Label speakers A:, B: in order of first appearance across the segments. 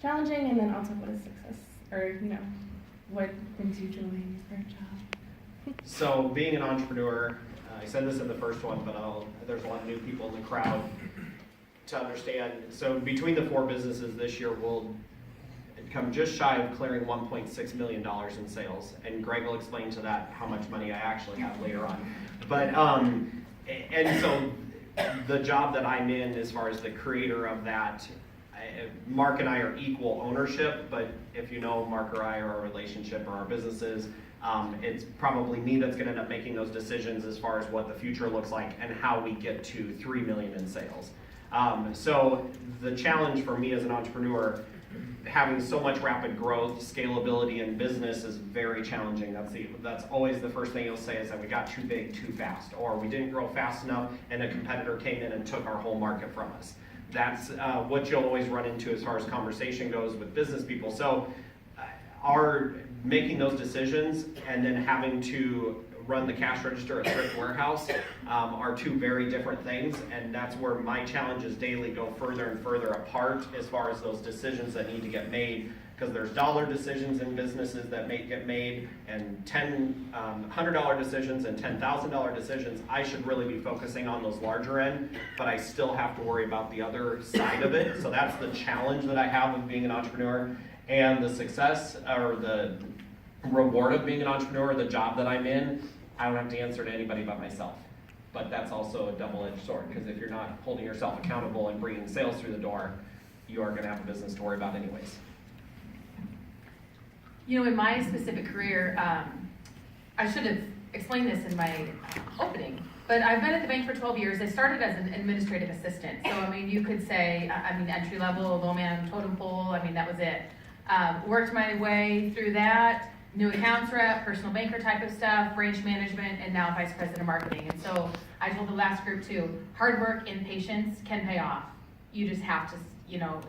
A: challenging, and then also what is success, or what brings you joy in your current job?
B: So being an entrepreneur, I said this in the first one, but there's a lot of new people in the crowd to understand. So between the 4 businesses this year, we'll come just shy of clearing $1.6 million in sales. And Greg will explain to that how much money I actually have later on. But, and so the job that I'm in as far as the creator of that, Mark and I are equal ownership, but if you know Mark or I or our relationship or our businesses, it's probably me that's going to end up making those decisions as far as what the future looks like and how we get to 3 million in sales. So the challenge for me as an entrepreneur, having so much rapid growth, scalability in business is very challenging. That's always the first thing you'll say is that we got too big too fast, or we didn't grow fast enough and a competitor came in and took our whole market from us. That's what you'll always run into as far as conversation goes with business people. So our making those decisions and then having to run the cash register at Thrift Warehouse are 2 very different things, and that's where my challenges daily go further and further apart as far as those decisions that need to get made, because there's dollar decisions in businesses that get made, and $100 decisions and $10,000 decisions. I should really be focusing on those larger end, but I still have to worry about the other side of it. So that's the challenge that I have with being an entrepreneur, and the success or the reward of being an entrepreneur, the job that I'm in, I don't have to answer to anybody but myself. But that's also a double-edged sword, because if you're not holding yourself accountable and bringing sales through the door, you are going to have a business to worry about anyways.
C: In my specific career, I should have explained this in my opening, but I've been at the bank for 12 years. I started as an administrative assistant. So, you could say, entry level, low man totem pole, that was it. Worked my way through that. New accounts rep, personal banker type of stuff, branch management, and now vice president of marketing. And so I told the last group too, hard work and patience can pay off. You just have to,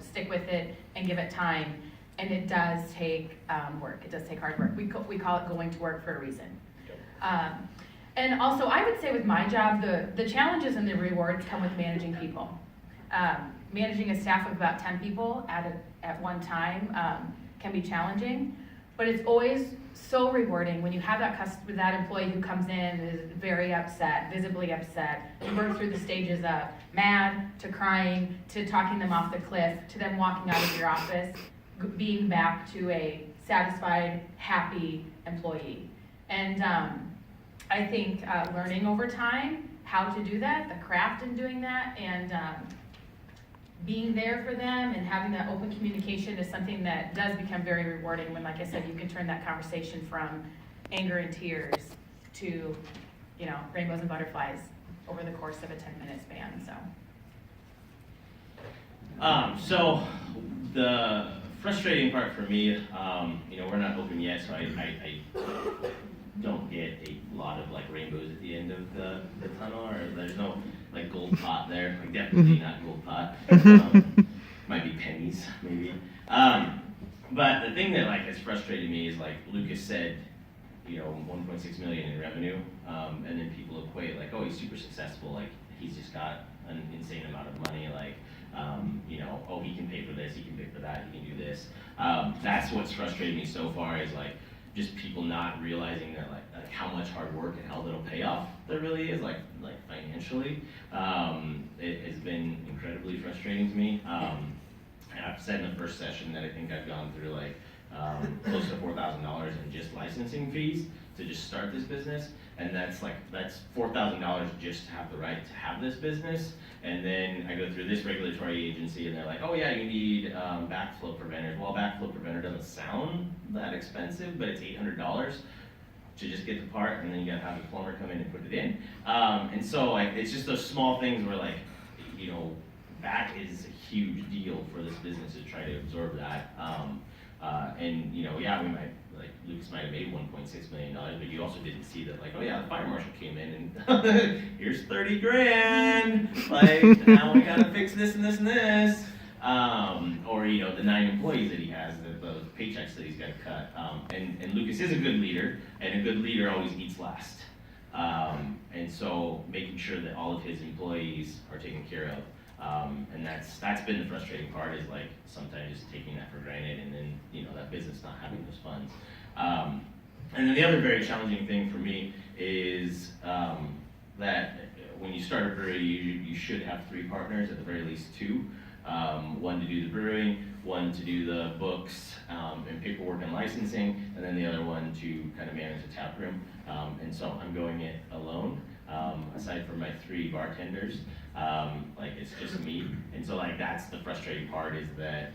C: stick with it and give it time. And it does take work. It does take hard work. We call it going to work for a reason. And also, I would say with my job, the challenges and the rewards come with managing people. Managing a staff of about 10 people at one time can be challenging. But it's always so rewarding when you have that employee who comes in and is very upset, visibly upset, to work through the stages of mad to crying to talking them off the cliff to them walking out of your office, being back to a satisfied, happy employee. And I think learning over time how to do that, the craft in doing that, and being there for them and having that open communication is something that does become very rewarding when, like I said, you can turn that conversation from anger and tears to, rainbows and butterflies over the course of a 10-minute span.
D: So the frustrating part for me, we're not open yet, so I don't get a lot of rainbows at the end of the tunnel, or there's no gold pot there, definitely not gold pot. Might be pennies, maybe. But the thing that has frustrated me is Lucas said, 1.6 million in revenue, and then people equate oh, he's super successful, he's just got an insane amount of money, oh, he can pay for this, he can pay for that, he can do this. That's what's frustrated me so far is just people not realizing that how much hard work and how little payoff there really is financially. It has been incredibly frustrating to me. And I've said in the first session that I think I've gone through close to $4,000 in just licensing fees to just start this business, and that's $4,000 just to have the right to have this business. And then I go through this regulatory agency and they're oh yeah, you need backflow preventers. Well, backflow preventer doesn't sound that expensive, but it's $800 to just get the part, and then you gotta have a plumber come in and put it in. And so it's just those small things where that is a huge deal for this business to try to absorb that. And yeah, we might, Lucas might have made $1.6 million, but you also didn't see that oh yeah, the fire marshal came in and here's 30 grand, now we gotta fix this and this and this. Or the 9 employees that he has, the paychecks that he's got to cut. And Lucas is a good leader, and a good leader always eats last. And so making sure that all of his employees are taken care of And that's been the frustrating part, is like sometimes just taking that for granted, and then, you know, that business not having those funds. And then the other very challenging thing for me is that when you start a brewery, you should have 3 partners, at the very least 2. One to do the brewing, one to do the books and paperwork and licensing, and then the other one to kind of manage the tap room. And so I'm going it alone. Aside from my 3 bartenders, like it's just me. And so like that's the frustrating part, is that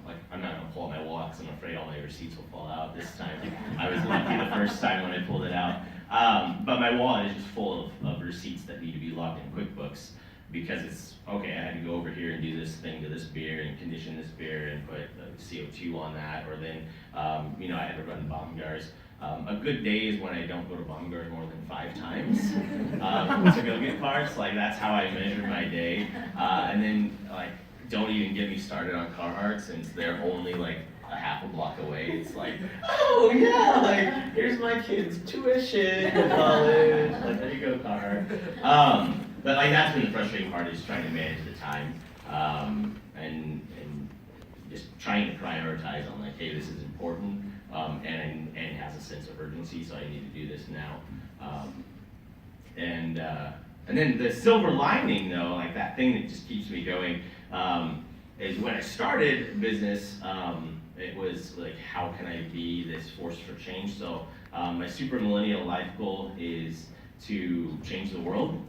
D: like I'm not gonna pull out my wallet because I'm afraid all my receipts will fall out this time. I was lucky the first time when I pulled it out. But my wallet is just full of receipts that need to be logged in QuickBooks, because it's, okay, I had to go over here and do this thing to this beer and condition this beer and put CO2 on that, or then, you know, I had to run bomb jars. A good day is when I don't go to bomb jars more than 5 times to go get parts. Like that's how I measure my day. And then like, don't even get me started on Carhartt, since they're only like a half a block away. It's like, oh yeah, like here's my kid's tuition to college. Like there you go, Carhartt. But like that's been the frustrating part, is trying to manage the time and just trying to prioritize on like, hey, this is important and has a sense of urgency, so I need to do this now. And then the silver lining, though, like that thing that just keeps me going, is when I started business, it was like, how can I be this force for change? So my super millennial life goal is to change the world.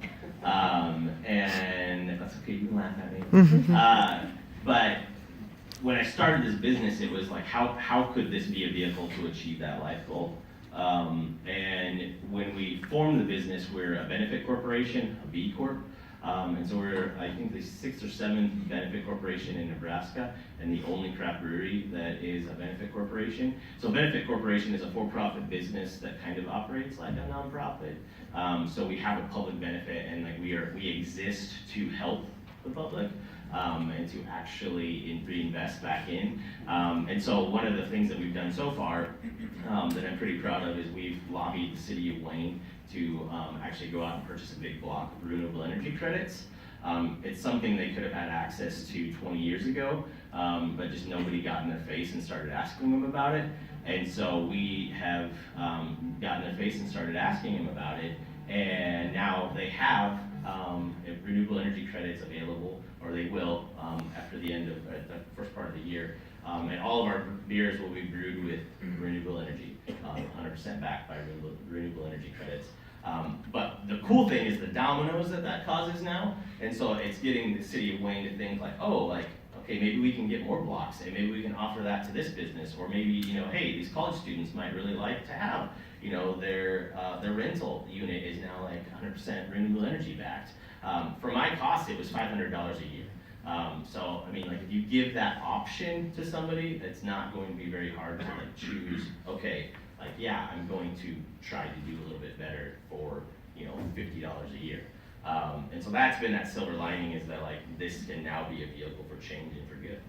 D: And that's okay, you can laugh at me. But when I started this business, it was like, how could this be a vehicle to achieve that life goal? And when we formed the business, we're a benefit corporation, a B Corp. And so we're, I think, the 6th or 7th benefit corporation in Nebraska, and the only craft brewery that is a benefit corporation. So benefit corporation is a for-profit business that kind of operates like a nonprofit. So we have a public benefit, and like we exist to help the public. And to actually reinvest back in. And so one of the things that we've done so far that I'm pretty proud of is we've lobbied the city of Wayne to actually go out and purchase a big block of renewable energy credits. It's something they could have had access to 20 years ago, but just nobody got in their face and started asking them about it. And so we have gotten in their face and started asking them about it, and now they have renewable energy credits available, or they will after the end of the first part of the year. And all of our beers will be brewed with renewable energy, 100% backed by renewable energy credits. But the cool thing is the dominoes that causes now, and so it's getting the city of Wayne to think like, oh, like, okay, maybe we can get more blocks, and maybe we can offer that to this business, or maybe, you know, hey, these college students might really like to have, you know, their rental unit is now like 100% renewable energy backed. For my cost, it was $500 a year. So, I mean, like, if you give that option to somebody, it's not going to be very hard to like choose, okay, like, yeah, I'm going to try to do a little bit better for, you know, $50 a year. And so that's been that silver lining, is that like, this can now be a vehicle for change and for good.